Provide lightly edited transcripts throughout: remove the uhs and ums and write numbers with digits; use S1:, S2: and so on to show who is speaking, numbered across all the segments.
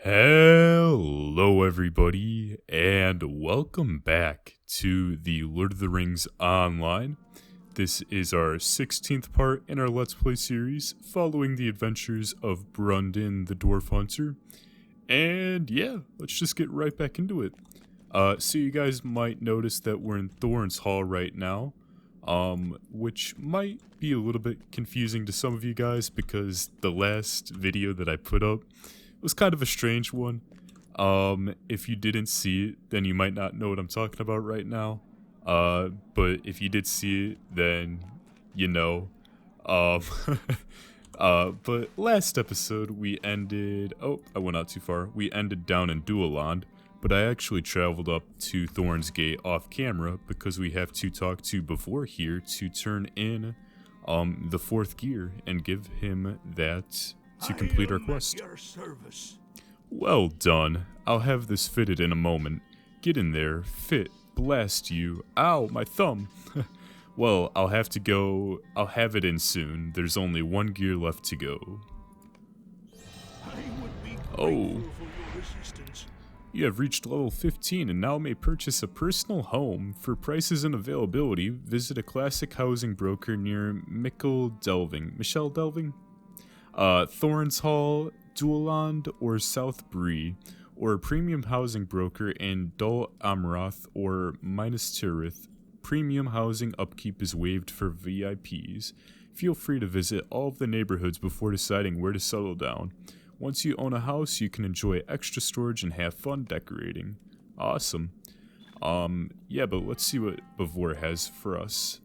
S1: Hello, everybody, and welcome back to the Lord of the Rings Online. This is our 16th part in our Let's Play series, following the adventures of Brundin the Dwarf Hunter. And yeah, let's just get right back into it. So you guys might notice that we're in Thorns Hall right now, which might be a little bit confusing to some of you guys because the last video that I put up was kind of a strange one. If you didn't see it, then you might not know what I'm talking about right now. But if you did see it, then you know. Um, but last episode we ended. Oh, I went out too far. We ended down in Dualand, but I actually traveled up to Thorn's Gate off camera because we have to talk to Before here to turn in the fourth gear and give him that to complete our quest.
S2: Your service.
S1: Well done. I'll have this fitted in a moment. Get in there, fit, blast you. Ow, my thumb. Well, I'll have to go. I'll have it in soon. There's only one gear left to go.
S2: I would be grateful
S1: Oh.
S2: for your assistance.
S1: You have reached level 15 and now may purchase a personal home. For prices and availability, visit a classic housing broker near Michel Delving? Thorns Hall, Dualand, or South Bree, or a premium housing broker in Dol Amroth or Minas Tirith. Premium housing upkeep is waived for VIPs. Feel free to visit all of the neighborhoods before deciding where to settle down. Once you own a house, you can enjoy extra storage and have fun decorating. Awesome. Yeah, but let's see what Bavor has for us.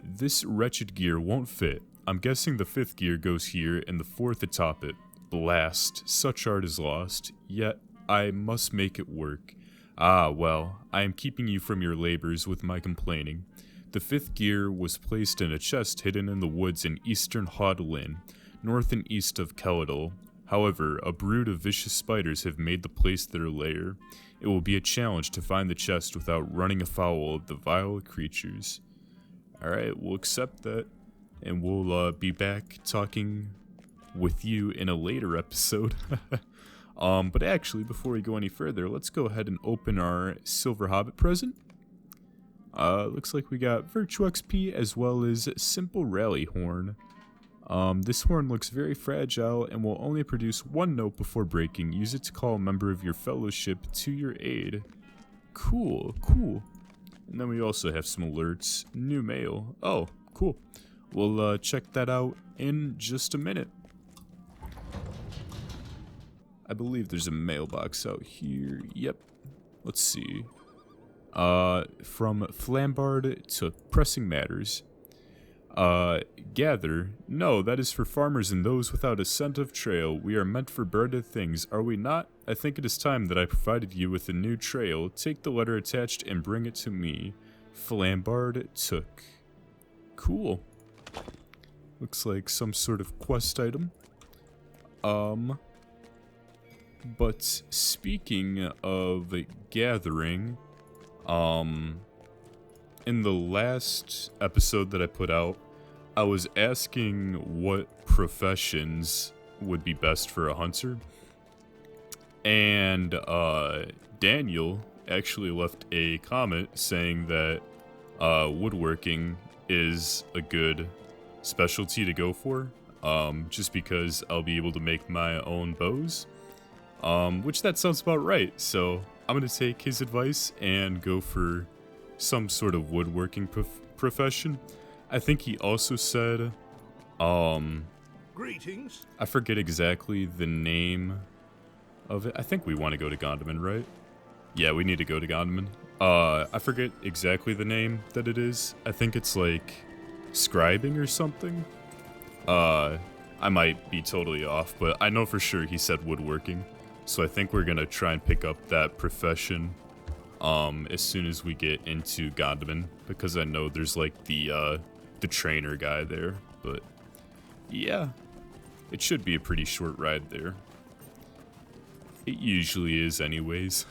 S1: This wretched gear won't fit. I'm guessing the fifth gear goes here and the fourth atop it. Blast. Such art is lost, yet I must make it work. Ah, well, I am keeping you from your labors with my complaining. The fifth gear was placed in a chest hidden in the woods in eastern Haudlin, north and east of Keladal. However, a brood of vicious spiders have made the place their lair. It will be a challenge to find the chest without running afoul of the vile creatures. Alright, we'll accept that. And we'll be back talking with you in a later episode. But actually, before we go any further, let's go ahead and open our Silver Hobbit present. Looks like we got Virtue XP as well as Simple Rally Horn. This horn looks very fragile and will only produce one note before breaking. Use it to call a member of your fellowship to your aid. Cool. And then we also have some alerts. New mail. Oh, cool. We'll check that out in just a minute. I believe there's a mailbox out here. Yep. Let's see. From Flambard to Pressing Matters. Gather. No, that is for farmers and those without a scent of trail. We are meant for better things, are we not? I think it is time that I provided you with a new trail. Take the letter attached and bring it to me. Flambard took. Cool. Looks like some sort of quest item. But speaking of gathering, in the last episode that I put out, I was asking what professions would be best for a hunter. And Daniel actually left a comment saying that woodworking is a good specialty to go for, just because I'll be able to make my own bows, which that sounds about right. So I'm gonna take his advice and go for some sort of woodworking profession. I think he also said,
S2: Greetings.
S1: I forget exactly the name of it. I think we want to go to Gondaman, right? Yeah, we need to go to Gondaman. I forget exactly the name that it is. I think it's like scribing or something. I might be totally off, but I know for sure he said woodworking. So I think we're gonna try and pick up that profession as soon as we get into Gondaman, because I know there's like the trainer guy there. But yeah, it should be a pretty short ride there. It usually is anyways.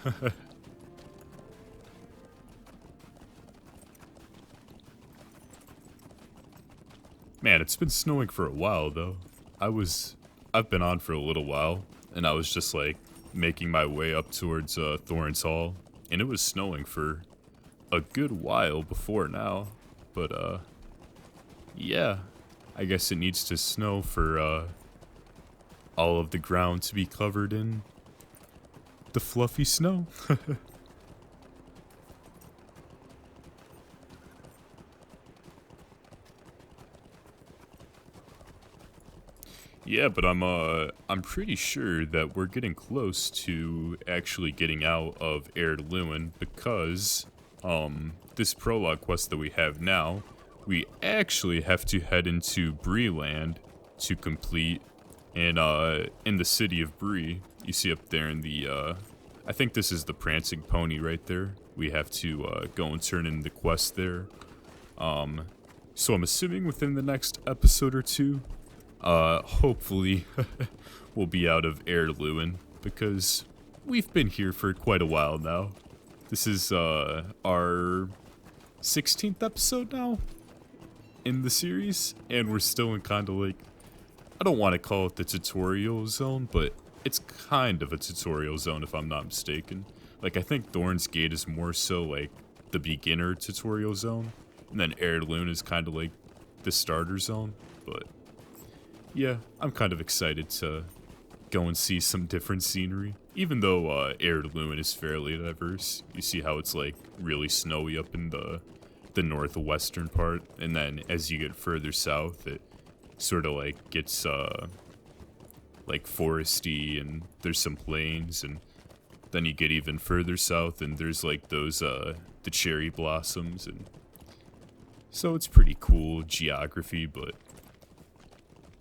S1: Man, it's been snowing for a while though. I've been on for a little while, and I was just like making my way up towards Thorns Hall, and it was snowing for a good while before now, but yeah, I guess it needs to snow for all of the ground to be covered in the fluffy snow. Yeah, but I'm pretty sure that we're getting close to actually getting out of Erd Luin because this prologue quest that we have now, we actually have to head into Breeland to complete in the city of Bree. You see up there in the I think this is the Prancing Pony right there. We have to go and turn in the quest there. So I'm assuming within the next episode or two, hopefully we'll be out of Erd Luin because we've been here for quite a while now. This is our 16th episode now in the series, and we're still in kind of like, I don't want to call it the tutorial zone, but it's kind of a tutorial zone if I'm not mistaken. Like, I think Thorn's Gate is more so like the beginner tutorial zone, and then Erd Luin is kind of like the starter zone, but yeah, I'm kind of excited to go and see some different scenery. Even though Erd Luin is fairly diverse, you see how it's like really snowy up in the northwestern part, and then as you get further south, it sort of like gets like foresty, and there's some plains, and then you get even further south, and there's like those the cherry blossoms, and so it's pretty cool geography, but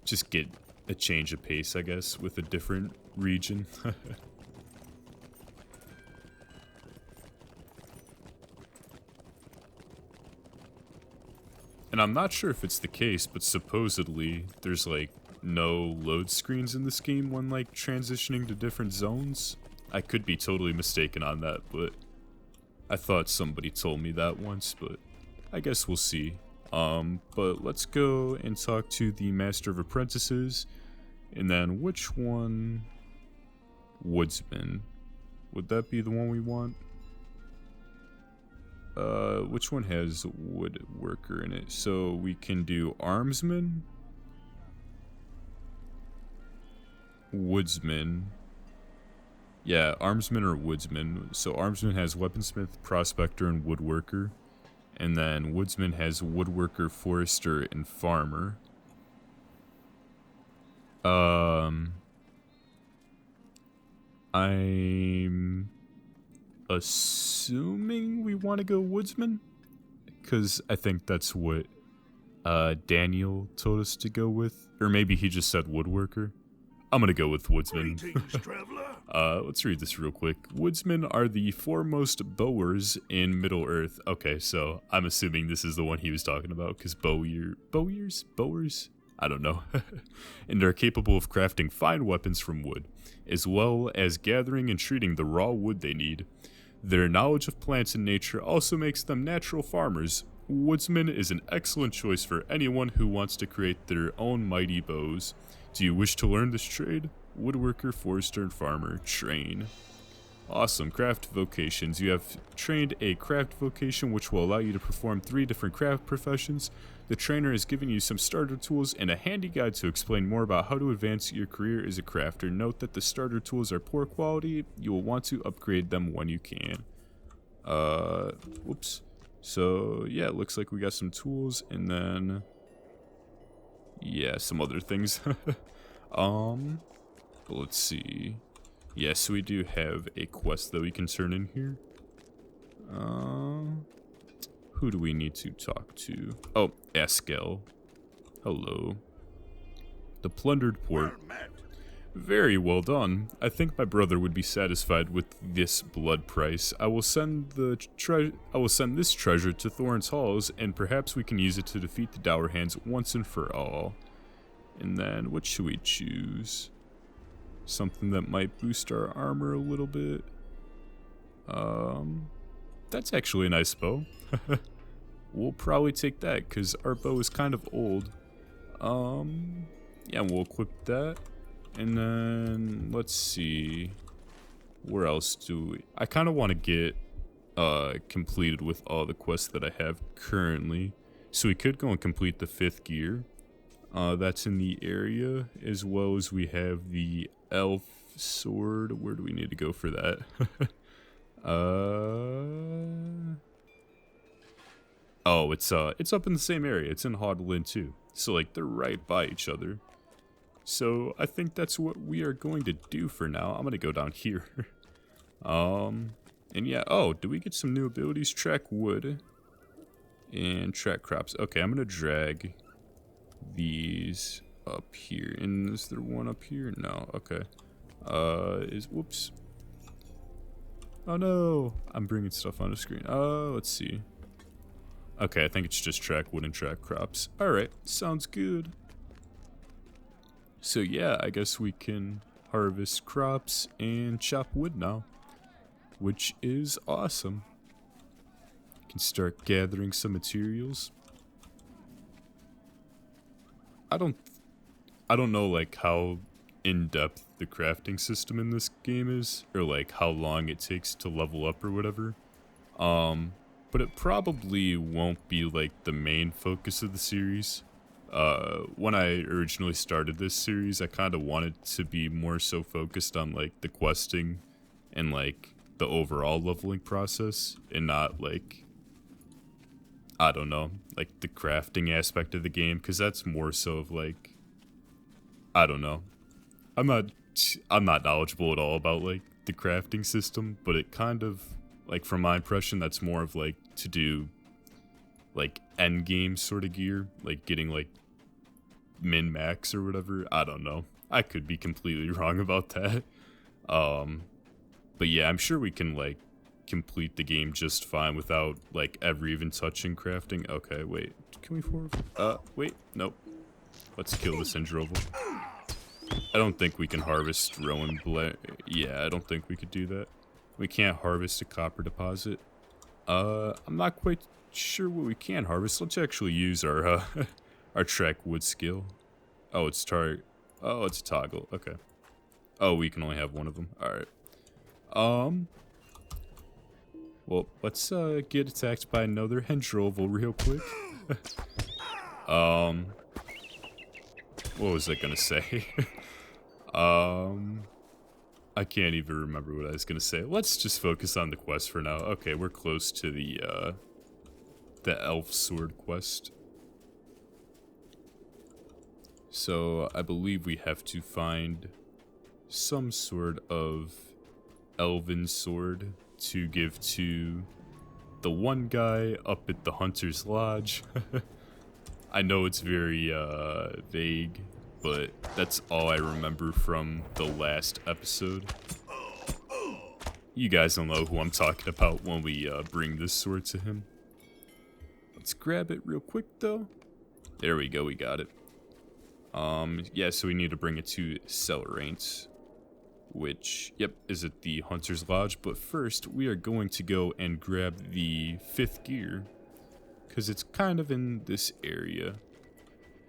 S1: just get a change of pace, I guess, with a different region. And I'm not sure if it's the case, but supposedly there's like no load screens in this game when like transitioning to different zones. I could be totally mistaken on that, but I thought somebody told me that once, but I guess we'll see. But let's go and talk to the Master of Apprentices, and then which one? Woodsman. Would that be the one we want? Which one has woodworker in it? So we can do armsman, woodsman. Yeah, armsman or woodsman. So armsman has weaponsmith, prospector, and woodworker. And then woodsman has woodworker, forester, and farmer. I'm assuming we want to go woodsman, because I think that's what Daniel told us to go with, or maybe he just said woodworker. I'm gonna go with woodsman.
S2: Greetings, traveler.
S1: Let's read this real quick. Woodsmen are the foremost bowers in Middle Earth. Okay, so I'm assuming this is the one he was talking about, because bowers? I don't know. And are capable of crafting fine weapons from wood, as well as gathering and treating the raw wood they need. Their knowledge of plants and nature also makes them natural farmers. Woodsman is an excellent choice for anyone who wants to create their own mighty bows. Do you wish to learn this trade? Woodworker, forester, and farmer. Train. Awesome. Craft vocations. You have trained a craft vocation which will allow you to perform 3 different craft professions. The trainer is giving you some starter tools and a handy guide to explain more about how to advance your career as a crafter. Note that the starter tools are poor quality. You will want to upgrade them when you can. Whoops. So, yeah, it looks like we got some tools, and then yeah, some other things. Let's see. Yes, we do have a quest that we can turn in here. Who do we need to talk to? Oh, Eskel. Hello. The plundered port.
S2: Well met.
S1: Very well done. I think my brother would be satisfied with this blood price. I will send this treasure to Thorns Halls, and perhaps we can use it to defeat the Dour Hands once and for all. And then, what should we choose? Something that might boost our armor a little bit. That's actually a nice bow. We'll probably take that, because our bow is kind of old. Yeah, we'll equip that. And then, let's see. Where else do we... I kind of want to get completed with all the quests that I have currently. So we could go and complete the 5th gear. That's in the area, as well as we have the elf sword. Where do we need to go for that? Oh, it's up in the same area. It's in Hodlin too. So like they're right by each other. So I think that's what we are going to do for now. I'm gonna go down here. And yeah, oh, do we get some new abilities? Track wood and track crops. Okay, I'm gonna drag these up here. And is there one up here? No, okay. Whoops. Oh no, I'm bringing stuff on the screen. Let's see. Okay, I think it's just track wood and track crops. Alright, sounds good. So yeah, I guess we can harvest crops and chop wood now, which is awesome. Can start gathering some materials. I don't know like how in-depth the crafting system in this game is, or like how long it takes to level up or whatever. But it probably won't be like the main focus of the series. When I originally started this series, I kind of wanted to be more so focused on like the questing and like the overall leveling process, and not like, I don't know, like the crafting aspect of the game, because that's more so of like, I don't know. I'm not knowledgeable at all about like the crafting system, but it kind of, like from my impression, that's more of like to do like end game sort of gear, like getting like min max or whatever. I don't know. I could be completely wrong about that. But yeah, I'm sure we can like complete the game just fine without like ever even touching crafting. Okay, wait. Can we forward? Wait, nope. Let's kill this Endroval. I don't think we can harvest Rowan Blade. Yeah, I don't think we could do that. We can't harvest a copper deposit. I'm not quite sure what we can harvest. Let's actually use our our track wood skill. Oh, it's oh, it's a toggle. Okay. Oh, we can only have one of them. All right. Well, let's get attacked by another Hendroval real quick. What was I gonna say? I can't even remember what I was gonna say. Let's just focus on the quest for now. Okay, we're close to the elf sword quest. So I believe we have to find some sort of elven sword to give to the one guy up at the Hunter's Lodge. I know it's very vague, but that's all I remember from the last episode. You guys don't know who I'm talking about when we bring this sword to him. Let's grab it real quick though. There we go, we got it. Yeah, so we need to bring it to Celeraint, which, yep, is at the Hunter's Lodge. But first, we are going to go and grab the 5th gear, because it's kind of in this area.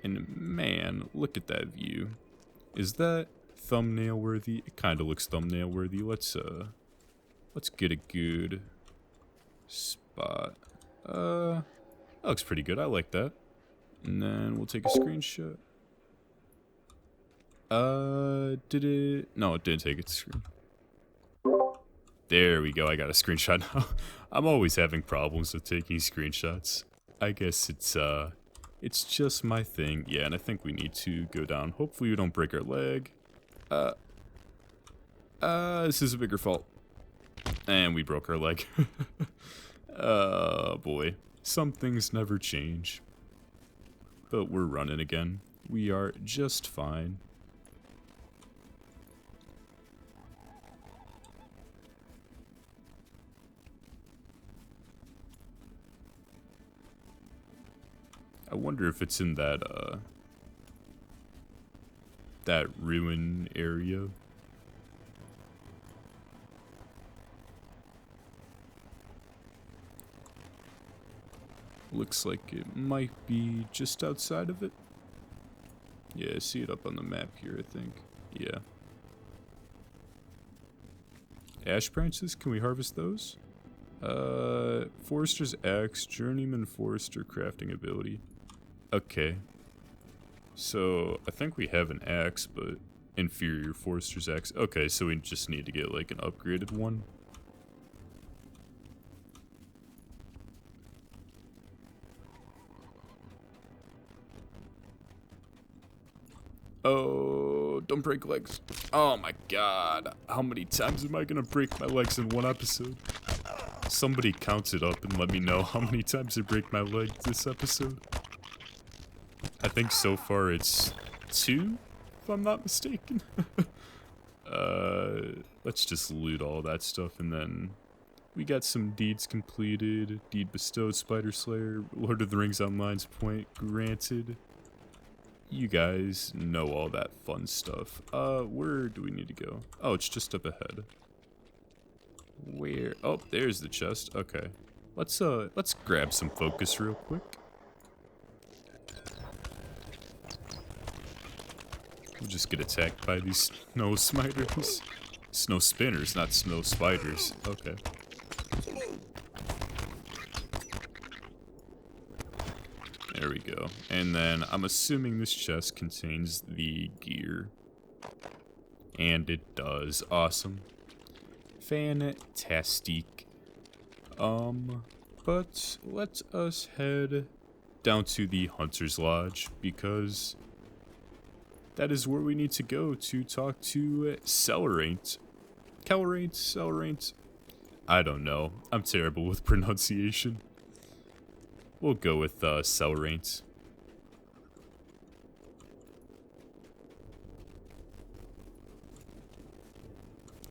S1: And man, look at that view. Is that thumbnail worthy? It kind of looks thumbnail worthy. Let's get a good spot. That looks pretty good. I like that. And then we'll take a screenshot. Did it? No, it didn't take it to screen. There we go. I got a screenshot now. I'm always having problems with taking screenshots. I guess it's just my thing. Yeah, and I think we need to go down. Hopefully we don't break our leg. This is a bigger fault. And we broke our leg. Oh boy. Some things never change. But we're running again. We are just fine. I wonder if it's in that ruin area. Looks like it might be just outside of it. Yeah, I see it up on the map here, I think. Yeah. Ash branches, can we harvest those? Forester's axe, journeyman forester crafting ability. Okay. So, I think we have an axe, but inferior forester's axe. Okay, so we just need to get like an upgraded one. Oh, don't break legs. Oh my god. How many times am I gonna break my legs in one episode? Somebody count it up and let me know how many times I break my leg this episode. I think so far it's 2, if I'm not mistaken. Let's just loot all that stuff, and then we got some deeds completed. Deed bestowed, Spider Slayer, Lord of the Rings Online's point granted. You guys know all that fun stuff. Where do we need to go? Oh, it's just up ahead. Where? Oh, there's the chest. Okay. Let's grab some focus real quick. We'll just get attacked by these snow spiders. Snow spinners, not snow spiders. Okay. There we go. And then I'm assuming this chest contains the gear. And it does. Awesome. Fantastic. But let us head down to the Hunter's Lodge, because that is where we need to go to talk to Celeraint. Celeraint. I don't know. I'm terrible with pronunciation. We'll go with Celeraint.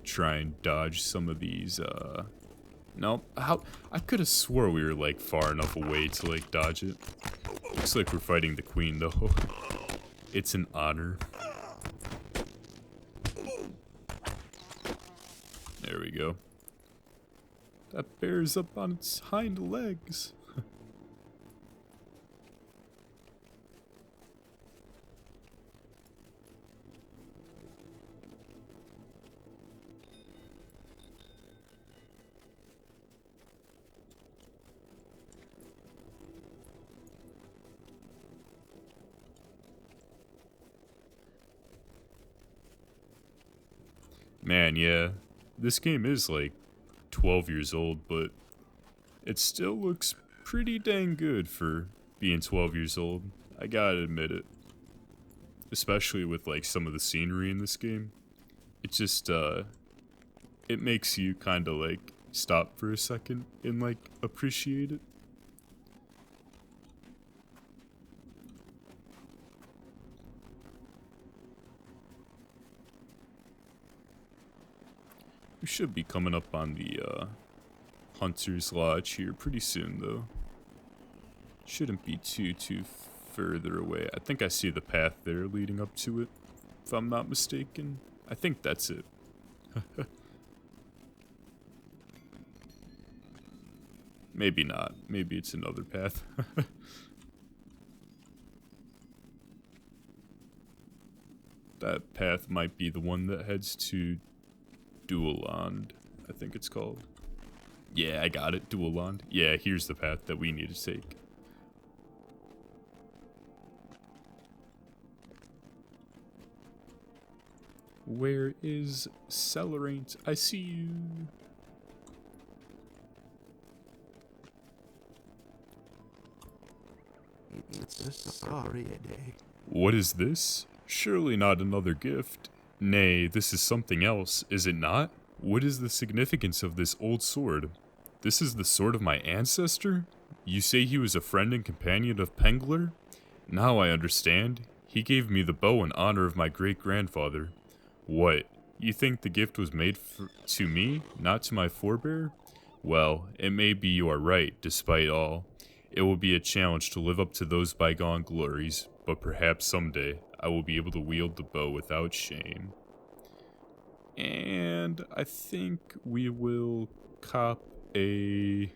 S1: Try and dodge some of these, Nope. How? I could have swore we were, like, far enough away to, like, dodge it. Looks like we're fighting the queen, though. It's an honor. There we go. That bear's up on its hind legs. Man, yeah, this game is like 12 years old, but it still looks pretty dang good for being 12 years old. I gotta admit it. Especially with like some of the scenery in this game. It just, it makes you kinda like stop for a second and like appreciate it. We should be coming up on the Hunter's Lodge here pretty soon, though. Shouldn't be too further away. I think I see the path there leading up to it, if I'm not mistaken. I think that's it. Maybe not. Maybe it's another path. That path might be the one that heads to Dualand, I think it's called. Yeah, I got it, Dualand. Yeah, here's the path that we need to take. Where is Celeraint? I see you.
S3: It's a sorry day.
S1: What is this? Surely not another gift. Nay, this is something else, is it not? What is the significance of this old sword? This is the sword of my ancestor? You say he was a friend and companion of Pengler? Now I understand. He gave me the bow in honor of my great-grandfather. What? You think the gift was made to me, not to my forebear? Well, it may be you are right, despite all. It will be a challenge to live up to those bygone glories, but perhaps someday I will be able to wield the bow without shame. And I think we will cop a...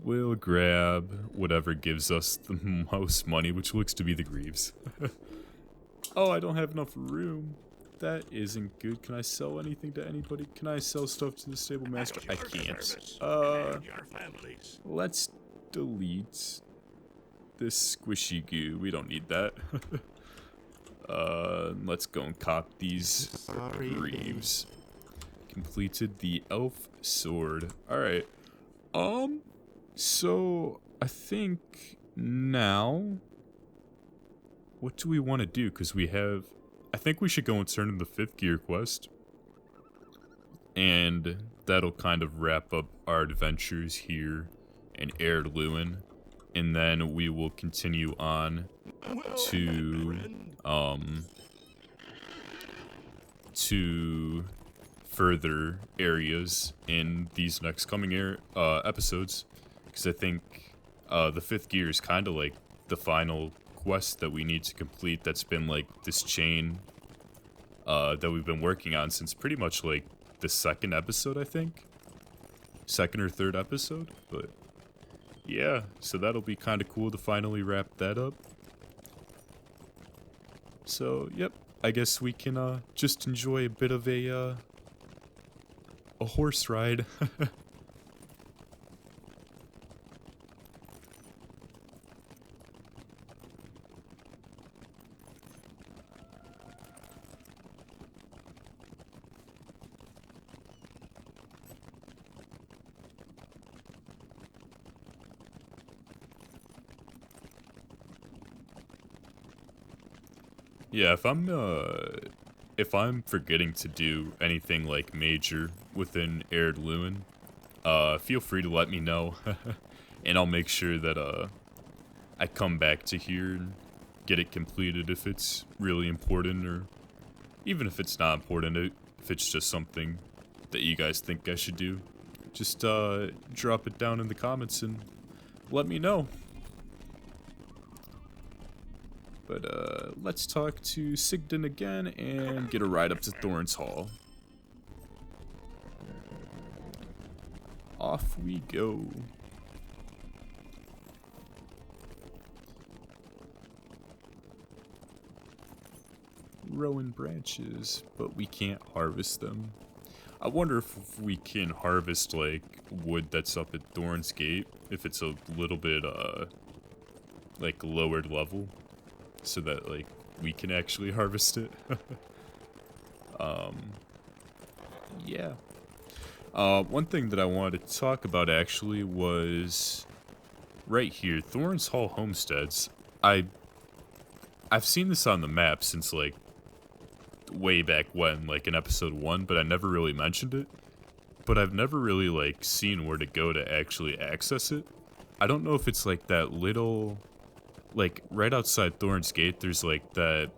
S1: We'll grab whatever gives us the most money, which looks to be the Greaves. Oh, I don't have enough room. that isn't good. Can I sell anything to anybody? Can I sell stuff to the stable master? I can't. Let's delete this squishy goo. We don't need that. Let's go and cop these greaves. Completed the elf sword. Alright. So I think now, what do we want to do? Because we have, I think we should go and turn in the 5th gear quest. And that'll kind of wrap up our adventures here in Erd Luin. And then we will continue on to further areas in these next coming episodes. Because I think the 5th gear is kind of like the final quest that we need to complete. That's been like this chain that we've been working on since pretty much like the 2nd episode, I think. 2nd or 3rd episode, but yeah, so that'll be kind of cool to finally wrap that up. So, yep, I guess we can just enjoy a bit of a horse ride. Yeah, if I'm forgetting to do anything like major within Erd Luin, feel free to let me know, and I'll make sure that I come back to here and get it completed if it's really important, or even if it's not important, if it's just something that you guys think I should do. Just drop it down in the comments and let me know. But let's talk to Sigdon again and get a ride up to Thorns Hall. Off we go. Rowan branches, but we can't harvest them. I wonder if we can harvest like wood that's up at Thorns Gate, if it's a little bit like lowered level, so that like we can actually harvest it. Yeah. One thing that I wanted to talk about actually was right here, Thorns Hall Homesteads. I've seen this on the map since like way back when, like in episode 1, but I never really mentioned it. But I've never really like seen where to go to actually access it. I don't know if it's like that little, like right outside Thorns Gate, there's like that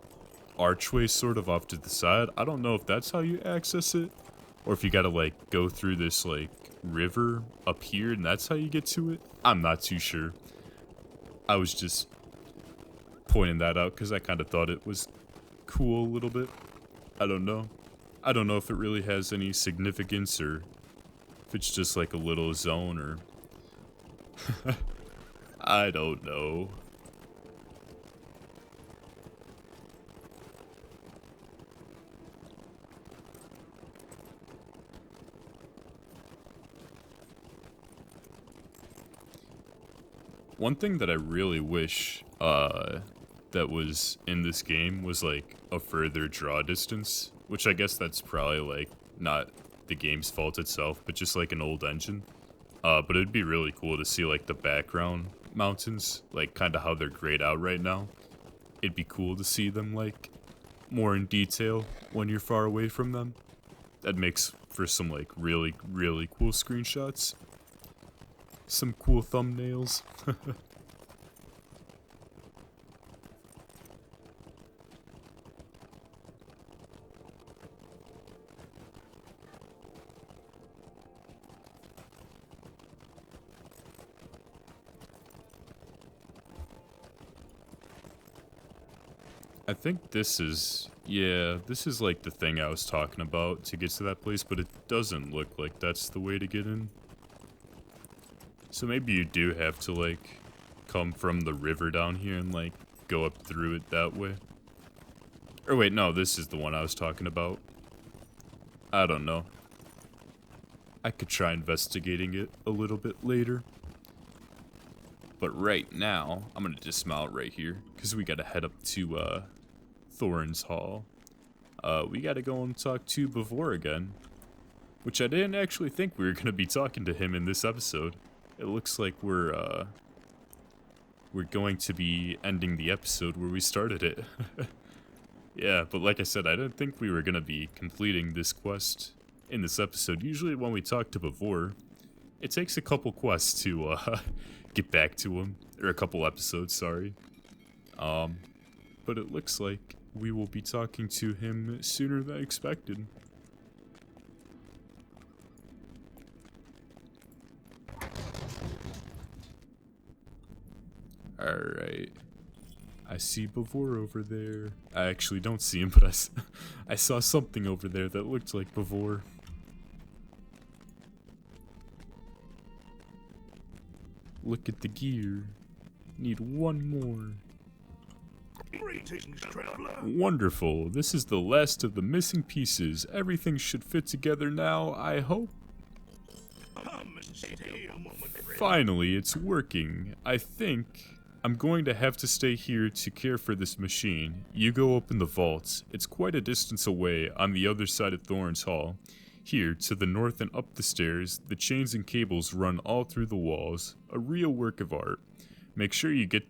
S1: archway sort of off to the side. I don't know if that's how you access it, or if you gotta like go through this like river up here and that's how you get to it. I'm not too sure. I was just pointing that out because I kind of thought it was cool a little bit. I don't know. I don't know if it really has any significance or if it's just like a little zone or... I don't know. One thing that I really wish that was in this game was like a further draw distance, which I guess that's probably like not the game's fault itself, but just like an old engine. But it'd be really cool to see like the background mountains, like kind of how they're grayed out right now. It'd be cool to see them like more in detail when you're far away from them. That makes for some like really cool screenshots. Some cool thumbnails. I think this is, yeah, this is like the thing I was talking about to get to that place, but it doesn't look like that's the way to get in. So maybe you do have to like come from the river down here and like go up through it that way. Or wait, no, this is the one I was talking about. I don't know. I could try investigating it a little bit later. But right now, I'm gonna dismount right here, because we gotta head up to, Thorns Hall. We gotta go and talk to Bavor again. Which I didn't actually think we were gonna be talking to him in this episode. It looks like we're going to be ending the episode where we started it. Yeah, but like I said, I didn't think we were gonna be completing this quest in this episode. Usually when we talk to Bavor, it takes a couple quests to, get back to him. Or a couple episodes, sorry. But it looks like we will be talking to him sooner than expected. Alright. I see Bavor over there. I actually don't see him, but I saw something over there that looked like Bavor. Look at the gear. Need one more.
S2: Greetings, traveler.
S1: Wonderful. This is the last of the missing pieces. Everything should fit together now, I hope.
S2: Come and stay a moment, friend.
S1: Finally, it's working. I think I'm going to have to stay here to care for this machine. You go open the vaults. It's quite a distance away on the other side of Thorns Hall. Here, to the north and up the stairs, the chains and cables run all through the walls. A real work of art. Make sure you get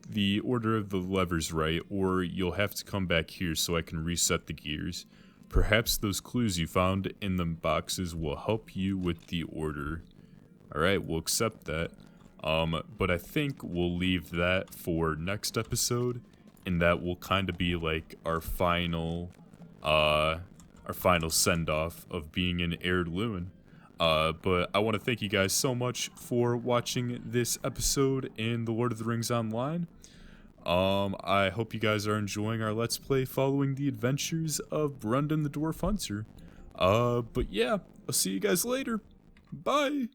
S1: the order of the levers right, or you'll have to come back here so I can reset the gears. Perhaps those clues you found in the boxes will help you with the order. Alright, we'll accept that. But I think we'll leave that for next episode, and that will kind of be like our final send-off of being in Erd Luin. But I want to thank you guys so much for watching this episode in The Lord of the Rings Online. I hope you guys are enjoying our Let's Play following the adventures of Brundon the Dwarf Hunter. But yeah, I'll see you guys later. Bye!